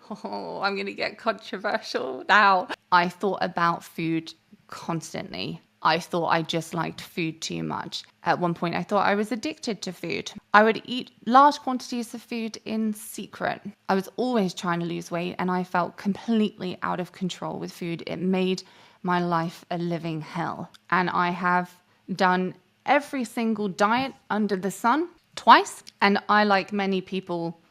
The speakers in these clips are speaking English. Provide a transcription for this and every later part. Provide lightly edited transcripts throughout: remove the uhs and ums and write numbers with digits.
Oh, I'm going to get controversial now. I thought about food constantly. I thought I just liked food too much. At one point, I thought I was addicted to food. I would eat large quantities of food in secret. I was always trying to lose weight, and I felt completely out of control with food. It made my life a living hell. And I have done every single diet under the sun twice. And I, like many people,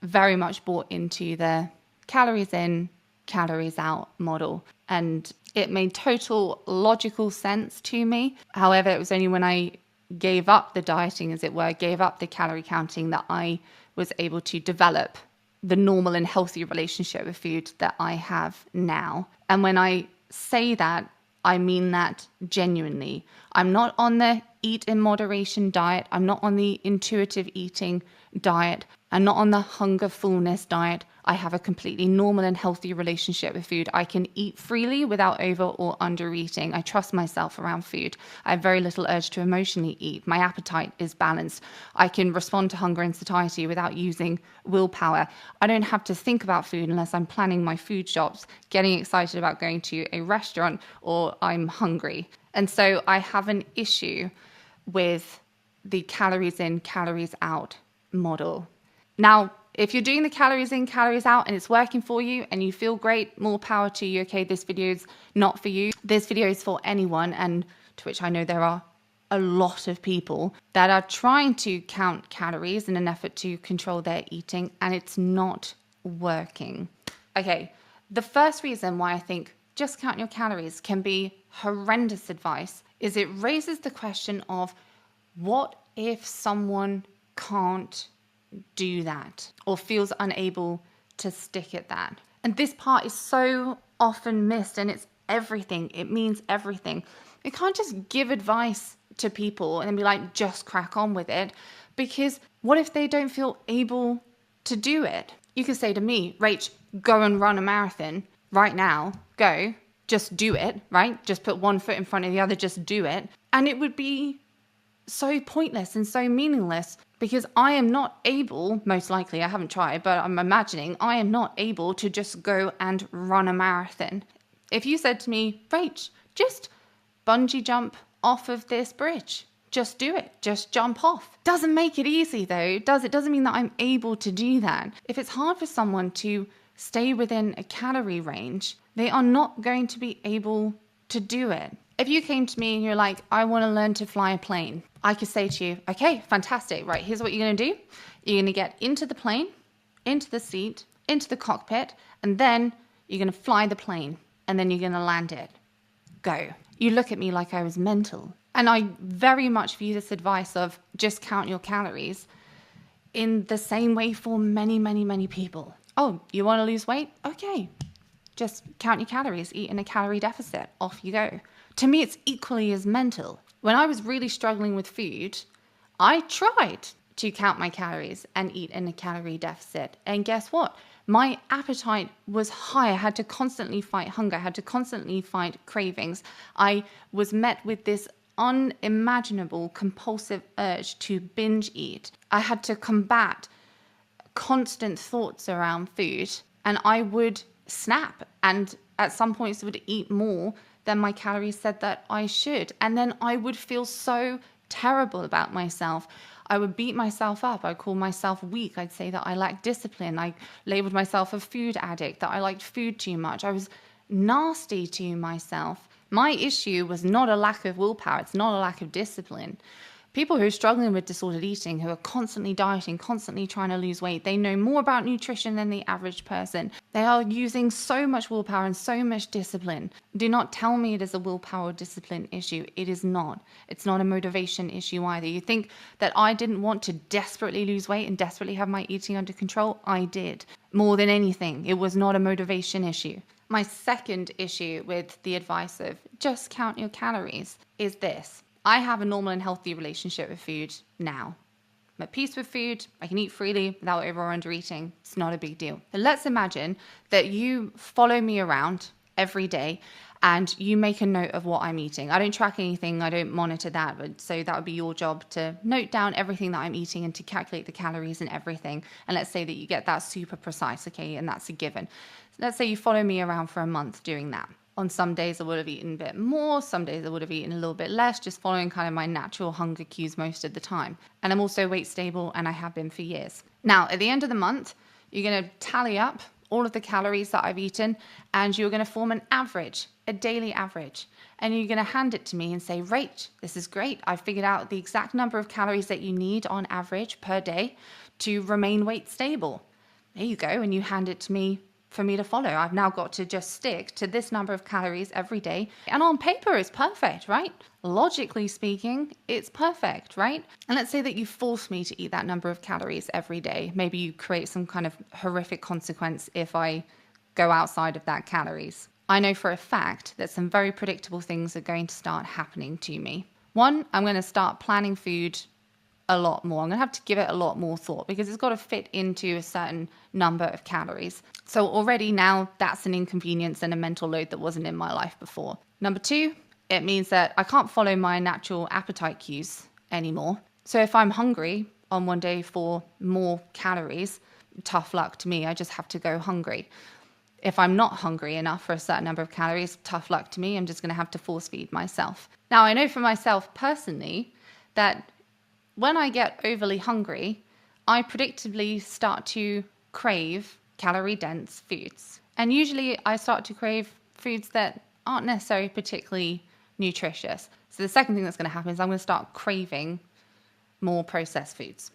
very much bought into the calories in, calories out model. And it made total logical sense to me. However, it was only when I gave up the dieting, as it were, gave up the calorie counting, that I was able to develop the normal and healthy relationship with food that I have now. And when I say that, I mean that genuinely. I'm not on the eat in moderation diet. I'm not on the intuitive eating diet. I'm not on the hunger fullness diet. I have a completely normal and healthy relationship with food. I can eat freely without over or under eating. I trust myself around food. I have very little urge to emotionally eat. My appetite is balanced. I can respond to hunger and satiety without using willpower. I don't have to think about food unless I'm planning my food shops, getting excited about going to a restaurant, or I'm hungry. And so I have an issue with the calories in, calories out model. Now, if you're doing the calories in, calories out and it's working for you and you feel great, more power to you. Okay, this video is not for you. This video is for anyone, and to which I know there are a lot of people that are trying to count calories in an effort to control their eating, and it's not working. Okay, the first reason why I think just count your calories can be horrendous advice is it raises the question of, what if someone can't do that or feels unable to stick at that? And this part is so often missed, and it's everything. It means everything. You can't just give advice to people and be like, just crack on with it, because what if they don't feel able to do it? You could say to me, Rach, go and run a marathon right now. Go, just do it, right? Just put one foot in front of the other, just do it. And it would be so pointless and so meaningless, because I am not able, most likely, I haven't tried, but I'm imagining I am not able to just go and run a marathon. If you said to me, Rach, just bungee jump off of this bridge, just do it, just jump off. Doesn't make it easy though, does it? Doesn't mean that I'm able to do that. If it's hard for someone to stay within a calorie range, they are not going to be able to do it. If you came to me and you're like, I want to learn to fly a plane, I could say to you, okay, fantastic. Right, here's what you're going to do. You're going to get into the plane, into the seat, into the cockpit, and then you're going to fly the plane, and then you're going to land it. Go. You look at me like I was mental. And I very much view this advice of just count your calories in the same way for many, many, many people. Oh, you want to lose weight? Okay. Just count your calories, eat in a calorie deficit, off you go. To me, it's equally as mental. When I was really struggling with food, I tried to count my calories and eat in a calorie deficit. And guess what? My appetite was high. I had to constantly fight hunger. I had to constantly fight cravings. I was met with this unimaginable compulsive urge to binge eat. I had to combat constant thoughts around food, and I would snap, and at some points would eat more than my calories said that I should. And then I would feel so terrible about myself. I would beat myself up. I'd call myself weak. I'd say that I lacked discipline. I labeled myself a food addict, that I liked food too much. I was nasty to myself. My issue was not a lack of willpower. It's not a lack of discipline. People who are struggling with disordered eating, who are constantly dieting, constantly trying to lose weight, they know more about nutrition than the average person. They are using so much willpower and so much discipline. Do not tell me it is a willpower discipline issue. It is not. It's not a motivation issue either. You think that I didn't want to desperately lose weight and desperately have my eating under control? I did. More than anything, it was not a motivation issue. My second issue with the advice of just count your calories is this. I have a normal and healthy relationship with food now. I'm at peace with food. I can eat freely without over or under eating. It's not a big deal. But let's imagine that you follow me around every day and you make a note of what I'm eating. I don't track anything. I don't monitor that. But so that would be your job to note down everything that I'm eating and to calculate the calories and everything. And let's say that you get that super precise, okay? And that's a given. Let's say you follow me around for a month doing that. On some days I would have eaten a bit more, some days I would have eaten a little bit less, just following kind of my natural hunger cues most of the time. And I'm also weight stable, and I have been for years. Now, at the end of the month, you're going to tally up all of the calories that I've eaten, and you're going to form an average, a daily average. And you're going to hand it to me and say, Rach, this is great. I've figured out the exact number of calories that you need on average per day to remain weight stable. There you go. And you hand it to me for me to follow. I've now got to just stick to this number of calories every day. And on paper, it's perfect, right? Logically speaking, it's perfect, right? And let's say that you force me to eat that number of calories every day. Maybe you create some kind of horrific consequence if I go outside of that calories. I know for a fact that some very predictable things are going to start happening to me. One, I'm going to start planning food a lot more. I'm going to have to give it a lot more thought because it's got to fit into a certain number of calories. So already now that's an inconvenience and a mental load that wasn't in my life before. Number two, it means that I can't follow my natural appetite cues anymore. So if I'm hungry on one day for more calories, tough luck to me. I just have to go hungry. If I'm not hungry enough for a certain number of calories, tough luck to me. I'm just going to have to force feed myself. Now, I know for myself personally that when I get overly hungry, I predictably start to crave calorie-dense foods. And usually I start to crave foods that aren't necessarily particularly nutritious. So the second thing that's going to happen is I'm going to start craving more processed foods,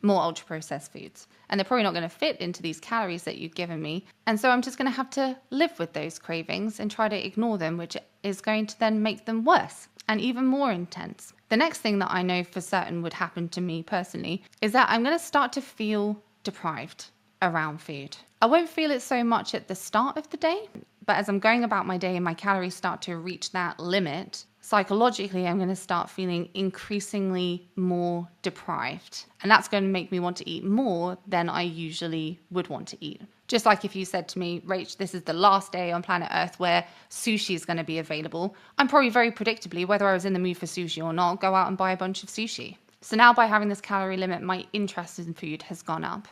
more ultra-processed foods. And they're probably not going to fit into these calories that you've given me. And so I'm just going to have to live with those cravings and try to ignore them, which is going to then make them worse and even more intense. The next thing that I know for certain would happen to me personally is that I'm going to start to feel deprived around food. I won't feel it so much at the start of the day, but as I'm going about my day and my calories start to reach that limit, psychologically, I'm going to start feeling increasingly more deprived. And that's going to make me want to eat more than I usually would want to eat. Just like if you said to me, Rach, this is the last day on planet Earth where sushi is going to be available, I'm probably very predictably, whether I was in the mood for sushi or not, go out and buy a bunch of sushi. So now by having this calorie limit, my interest in food has gone up.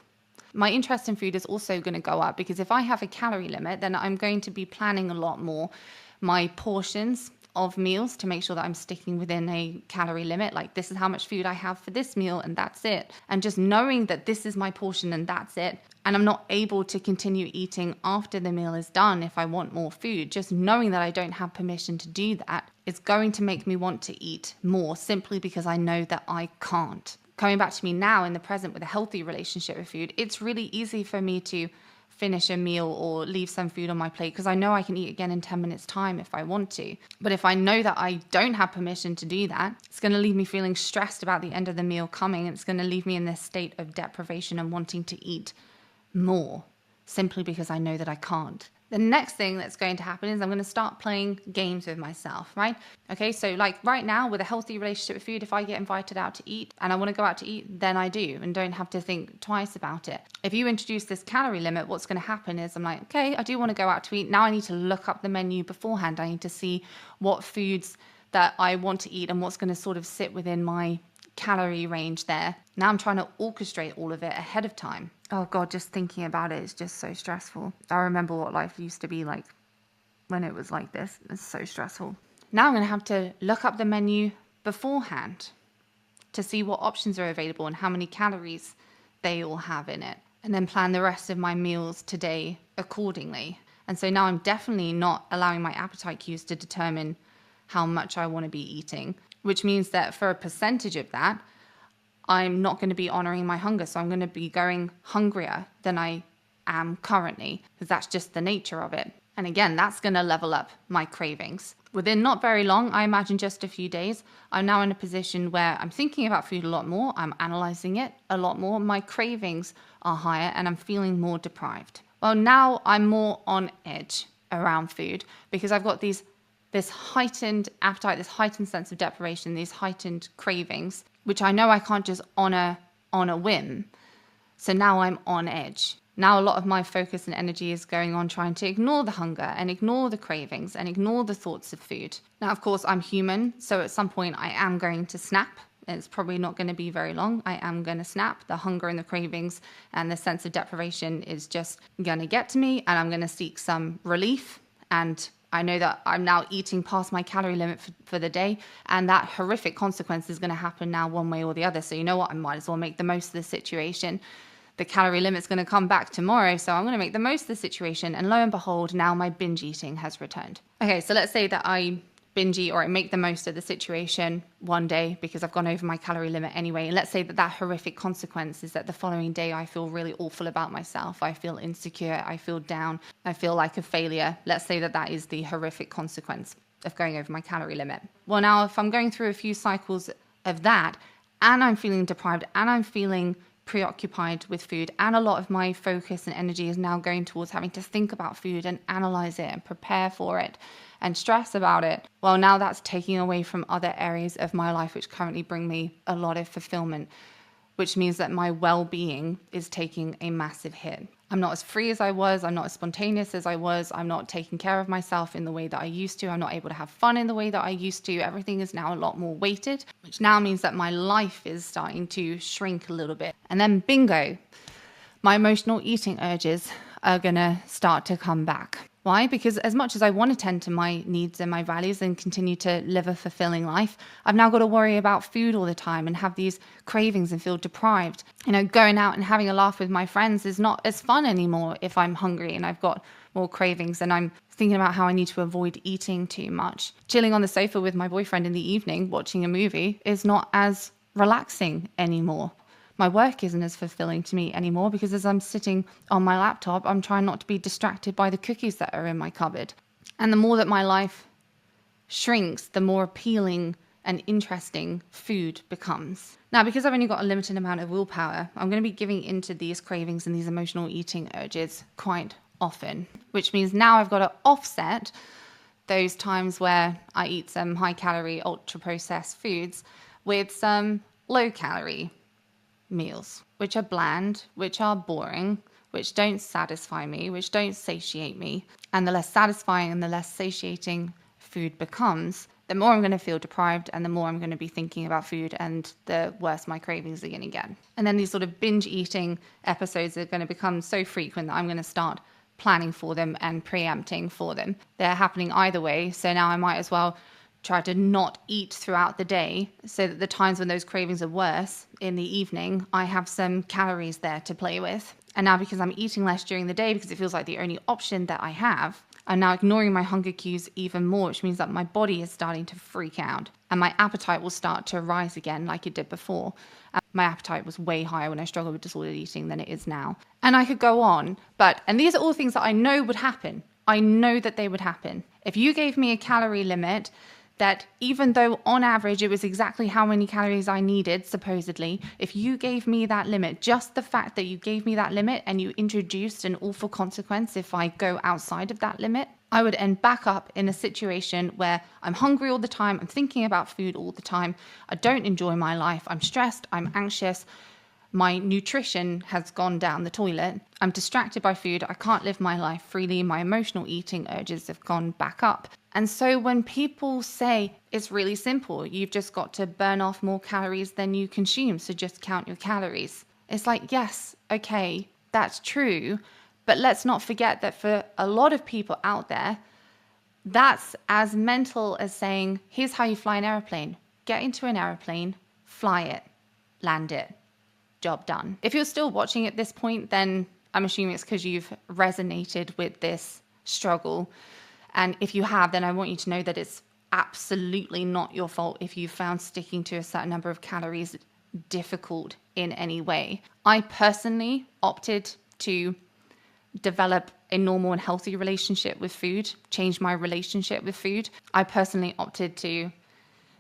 My interest in food is also going to go up because if I have a calorie limit, then I'm going to be planning a lot more my portions of meals to make sure that I'm sticking within a calorie limit. Like, this is how much food I have for this meal and that's it. And just knowing that this is my portion and that's it. And I'm not able to continue eating after the meal is done if I want more food. Just knowing that I don't have permission to do that is going to make me want to eat more simply because I know that I can't. Coming back to me now in the present with a healthy relationship with food, it's really easy for me to finish a meal or leave some food on my plate because I know I can eat again in 10 minutes time if I want to. But if I know that I don't have permission to do that, it's going to leave me feeling stressed about the end of the meal coming. And it's going to leave me in this state of deprivation and wanting to eat more simply because I know that I can't. The next thing that's going to happen is I'm going to start playing games with myself, right? Okay, so like right now with a healthy relationship with food, if I get invited out to eat and I want to go out to eat, then I do and don't have to think twice about it. If you introduce this calorie limit, what's going to happen is I'm like, okay, I do want to go out to eat. Now I need to look up the menu beforehand. I need to see what foods that I want to eat and what's going to sort of sit within my calorie range there. Now I'm trying to orchestrate all of it ahead of time. Oh God, just thinking about it is just so stressful. I remember what life used to be like when it was like this. It's so stressful. Now I'm going to have to look up the menu beforehand to see what options are available and how many calories they all have in it, and then plan the rest of my meals today accordingly. And so now I'm definitely not allowing my appetite cues to determine how much I want to be eating, which means that for a percentage of that, I'm not going to be honoring my hunger. So I'm going to be going hungrier than I am currently because that's just the nature of it. And again, that's going to level up my cravings. Within not very long, I imagine just a few days, I'm now in a position where I'm thinking about food a lot more. I'm analyzing it a lot more. My cravings are higher and I'm feeling more deprived. Well, now I'm more on edge around food because I've got this heightened appetite, this heightened sense of deprivation, these heightened cravings, which I know I can't just honor on a whim. So now I'm on edge. Now a lot of my focus and energy is going on trying to ignore the hunger and ignore the cravings and ignore the thoughts of food. Now, of course, I'm human, so at some point I am going to snap. It's probably not going to be very long. I am going to snap. The hunger and the cravings and the sense of deprivation is just going to get to me, and I'm going to seek some relief. And I know that I'm now eating past my calorie limit for the day, and that horrific consequence is going to happen now one way or the other. So you know what? I might as well make the most of the situation. The calorie limit's going to come back tomorrow, so I'm going to make the most of the situation. And lo and behold, now my binge eating has returned. Okay, so let's say that I binge eat, or I make the most of the situation one day because I've gone over my calorie limit anyway. And let's say that horrific consequence is that the following day I feel really awful about myself. I feel insecure. I feel down. I feel like a failure. Let's say that is the horrific consequence of going over my calorie limit. Well, now if I'm going through a few cycles of that, and I'm feeling deprived, and I'm feeling preoccupied with food, and a lot of my focus and energy is now going towards having to think about food and analyze it and prepare for it and stress about it. Well, now that's taking away from other areas of my life which currently bring me a lot of fulfillment, which means that my well-being is taking a massive hit. I'm not as free as I was. I'm not as spontaneous as I was. I'm not taking care of myself in the way that I used to. I'm not able to have fun in the way that I used to. Everything is now a lot more weighted, which now means that my life is starting to shrink a little bit. And then bingo, my emotional eating urges are going to start to come back. Why? Because as much as I want to tend to my needs and my values and continue to live a fulfilling life, I've now got to worry about food all the time and have these cravings and feel deprived. You know, going out and having a laugh with my friends is not as fun anymore if I'm hungry and I've got more cravings and I'm thinking about how I need to avoid eating too much. Chilling on the sofa with my boyfriend in the evening, watching a movie, is not as relaxing anymore. My work isn't as fulfilling to me anymore because as I'm sitting on my laptop, I'm trying not to be distracted by the cookies that are in my cupboard. And the more that my life shrinks, the more appealing and interesting food becomes. Now, because I've only got a limited amount of willpower, I'm going to be giving into these cravings and these emotional eating urges quite often, which means now I've got to offset those times where I eat some high-calorie, ultra-processed foods with some low-calorie meals, which are bland, which are boring, which don't satisfy me, which don't satiate me. And the less satisfying and the less satiating food becomes, the more I'm going to feel deprived and the more I'm going to be thinking about food and the worse my cravings are going to get. And then these sort of binge eating episodes are going to become so frequent that I'm going to start planning for them and preempting for them. They're happening either way, so now I might as well try to not eat throughout the day so that the times when those cravings are worse in the evening, I have some calories there to play with. And now because I'm eating less during the day because it feels like the only option that I have, I'm now ignoring my hunger cues even more, which means that my body is starting to freak out and my appetite will start to rise again like it did before. My appetite was way higher when I struggled with disordered eating than it is now. And I could go on, and these are all things that I know would happen. I know that they would happen. If you gave me a calorie limit that even though on average it was exactly how many calories I needed, supposedly, if you gave me that limit, just the fact that you gave me that limit and you introduced an awful consequence if I go outside of that limit, I would end back up in a situation where I'm hungry all the time, I'm thinking about food all the time, I don't enjoy my life, I'm stressed, I'm anxious, my nutrition has gone down the toilet, I'm distracted by food, I can't live my life freely, my emotional eating urges have gone back up. And so when people say it's really simple, you've just got to burn off more calories than you consume, so just count your calories. It's like, yes, okay, that's true. But let's not forget that for a lot of people out there, that's as mental as saying, here's how you fly an airplane. Get into an airplane, fly it, land it, job done. If you're still watching at this point, then I'm assuming it's because you've resonated with this struggle. And if you have, then I want you to know that it's absolutely not your fault if you found sticking to a certain number of calories difficult in any way. I personally opted to develop a normal and healthy relationship with food, change my relationship with food. I personally opted to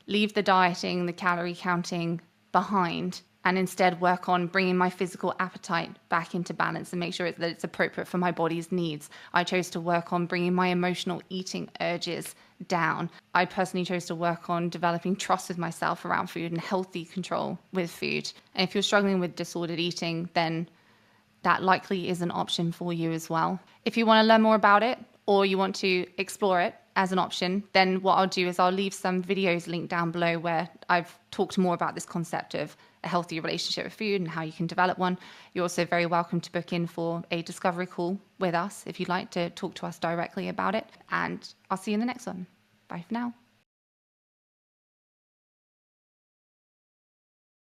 leave the dieting, the calorie counting behind, and instead work on bringing my physical appetite back into balance and make sure that it's appropriate for my body's needs. I chose to work on bringing my emotional eating urges down. I personally chose to work on developing trust with myself around food and healthy control with food. And if you're struggling with disordered eating, then that likely is an option for you as well. If you want to learn more about it or you want to explore it as an option, then what I'll do is I'll leave some videos linked down below where I've talked more about this concept of a healthy relationship with food and how you can develop one. You're also very welcome to book in for a discovery call with us if you'd like to talk to us directly about it. And I'll see you in the next one. Bye for now.